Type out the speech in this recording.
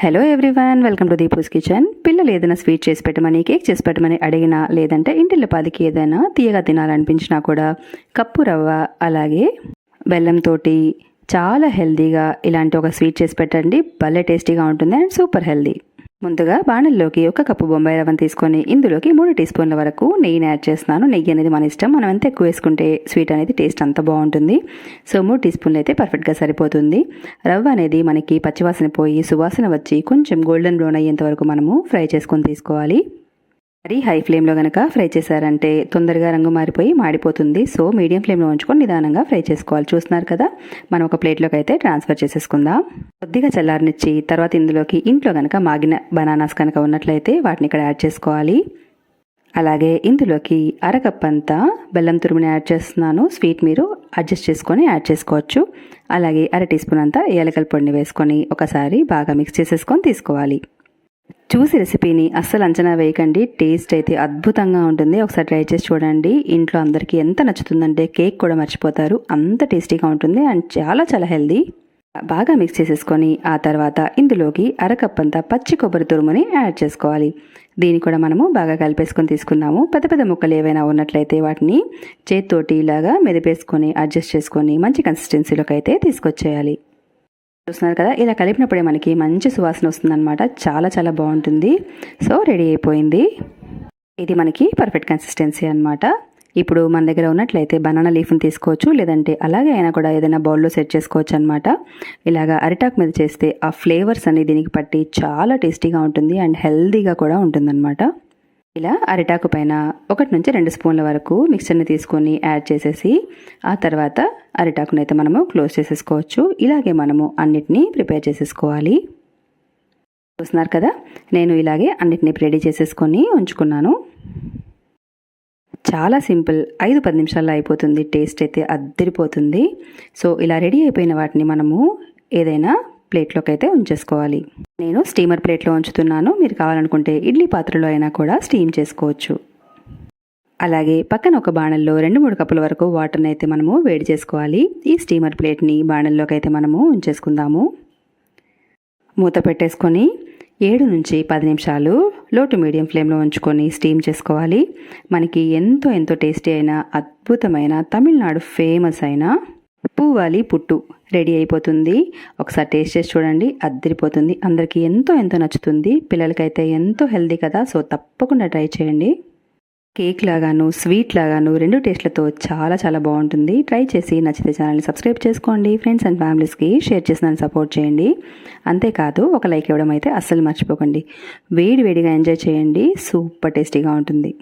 Hello everyone, welcome to Deepu's kitchen. పిల్లలు ఏదైనా sweet చేసి పెట్టమని, కేక్ చేసి పెట్టమని అడిగినా, లేదంటే ఇంటిల్లిపాదికి ఏదైనా తీయగా తినాలనిపించినా కూడా కప్పు రవ్వ అలాగే బెల్లంతో చాలా హెల్తీగా ఇలాంటి ఒక స్వీట్ చేసి పెట్టండి. భలే టేస్టీగా ఉంటుంది అండ్ సూపర్ హెల్తీ. ముందుగా బాణల్లోకి 1 కప్పు బొంబాయి రవ్వను తీసుకొని ఇందులోకి 3 టీ స్పూన్ల వరకు నెయ్యిని యాడ్ చేస్తున్నాను. నెయ్యి అనేది మన ఇష్టం, మనం ఎంత ఎక్కువ వేసుకుంటే స్వీట్ అనేది టేస్ట్ అంత బాగుంటుంది. సో 3 టీ స్పూన్లు అయితే పర్ఫెక్ట్గా సరిపోతుంది. రవ్వ అనేది మనకి పచ్చివాసన పోయి సువాసన వచ్చి కొంచెం గోల్డెన్ బ్రౌన్ అయ్యేంత వరకు మనము ఫ్రై చేసుకొని తీసుకోవాలి. మరి హై ఫ్లేమ్లో కనుక ఫ్రై చేశారంటే తొందరగా రంగు మారిపోయి మాడిపోతుంది. సో మీడియం ఫ్లేమ్లో ఉంచుకొని నిదానంగా ఫ్రై చేసుకోవాలి. చూస్తున్నారు కదా, మనం ఒక ప్లేట్లోకి అయితే ట్రాన్స్ఫర్ చేసేసుకుందాం. కొద్దిగా చల్లారనిచ్చి తర్వాత ఇందులోకి ఇంట్లో కనుక మాగిన బనానాస్ కనుక ఉన్నట్లయితే వాటిని ఇక్కడ యాడ్ చేసుకోవాలి. అలాగే ఇందులోకి 1/2 కప్ అంతా బెల్లం తురుముని యాడ్ చేస్తున్నాను. స్వీట్ మీరు అడ్జస్ట్ చేసుకొని యాడ్ చేసుకోవచ్చు. అలాగే 1/2 టీ స్పూన్ అంతా యాలకుల పొడిని వేసుకొని ఒకసారి బాగా మిక్స్ చేసేసుకొని తీసుకోవాలి. చూసి రెసిపీని అస్సలు అంచనా వేయకండి, టేస్ట్ అయితే అద్భుతంగా ఉంటుంది. ఒకసారి ట్రై చేసి చూడండి. ఇంట్లో అందరికీ ఎంత నచ్చుతుందంటే కేక్ కూడా మర్చిపోతారు, అంత టేస్టీగా ఉంటుంది అండ్ చాలా చాలా హెల్దీ. బాగా మిక్స్ చేసేసుకొని ఆ తర్వాత ఇందులోకి 1/2 కప్ అంతా పచ్చి కొబ్బరి తురుముని యాడ్ చేసుకోవాలి. దీన్ని కూడా మనము బాగా కలిపేసుకొని తీసుకున్నాము. పెద్ద పెద్ద ముక్కలు ఏవైనా ఉన్నట్లయితే వాటిని చేతితోటి ఇలాగా మెదిపేసుకొని అడ్జస్ట్ చేసుకొని మంచి కన్సిస్టెన్సీలోకి అయితే తీసుకొచ్చేయాలి. చూస్తున్నారు కదా, ఇలా కలిపినప్పుడే మనకి మంచి సువాసన వస్తుందన్నమాట. చాలా చాలా బాగుంటుంది. సో రెడీ అయిపోయింది. ఇది మనకి పర్ఫెక్ట్ కన్సిస్టెన్సీ అనమాట. ఇప్పుడు మన దగ్గర ఉన్నట్లయితే బనానా లీఫ్ని తీసుకోవచ్చు, లేదంటే అలాగే అయినా కూడా ఏదైనా బౌల్లో సెట్ చేసుకోవచ్చు అనమాట. ఇలాగా అరిటాకు మీద చేస్తే ఆ ఫ్లేవర్స్ అన్ని దీనికి పట్టి చాలా టేస్టీగా ఉంటుంది అండ్ హెల్దీగా కూడా ఉంటుందన్నమాట. ఇలా అరిటాకు పైన 1 నుంచి 2 స్పూన్ల వరకు మిక్చర్ని తీసుకొని యాడ్ చేసేసి ఆ తర్వాత అరిటాకుని అయితే మనము క్లోజ్ చేసేసుకోవచ్చు. ఇలాగే మనము అన్నిటినీ ప్రిపేర్ చేసేసుకోవాలి. చూస్తున్నారు కదా, నేను ఇలాగే అన్నిటినీ రెడీ చేసేసుకొని ఉంచుకున్నాను. చాలా సింపుల్, 5-10 నిమిషాల్లో అయిపోతుంది. టేస్ట్ అయితే అద్దరిపోతుంది. సో ఇలా రెడీ అయిపోయిన వాటిని మనము ఏదైనా ప్లేట్లోకి అయితే ఉంచేసుకోవాలి. నేను స్టీమర్ ప్లేట్లో ఉంచుతున్నాను. మీరు కావాలనుకుంటే ఇడ్లీ పాత్రలో అయినా కూడా స్టీమ్ చేసుకోవచ్చు. అలాగే పక్కన ఒక బాణల్లో 2-3 కప్పుల వరకు వాటర్ని అయితే మనము వేడి చేసుకోవాలి. ఈ స్టీమర్ ప్లేట్ని బాణల్లోకి అయితే మనము ఉంచేసుకుందాము. మూత పెట్టేసుకొని 7 నుంచి 10 నిమిషాలు లో టు మీడియం ఫ్లేమ్లో ఉంచుకొని స్టీమ్ చేసుకోవాలి. మనకి ఎంతో టేస్టీ అయిన అద్భుతమైన తమిళనాడు ఫేమస్ అయిన పూవాలి పుట్టు రెడీ అయిపోతుంది. ఒకసారి టేస్ట్ చేసి చూడండి, అద్దరిపోతుంది. అందరికీ ఎంతో నచ్చుతుంది. పిల్లలకైతే ఎంతో హెల్దీ కదా, సో తప్పకుండా ట్రై చేయండి. కేక్ లాగాను స్వీట్ లాగాను 2 టేస్ట్లతో చాలా చాలా బాగుంటుంది. ట్రై చేసి నచ్చితే ఛానల్ని సబ్స్క్రైబ్ చేసుకోండి. ఫ్రెండ్స్ అండ్ ఫ్యామిలీస్కి షేర్ చేసి నన్ను సపోర్ట్ చేయండి. అంతేకాదు ఒక లైక్ ఇవ్వడం అయితే అస్సలు మర్చిపోకండి. వేడిగా ఎంజాయ్ చేయండి. సూపర్ టేస్టీగా ఉంటుంది.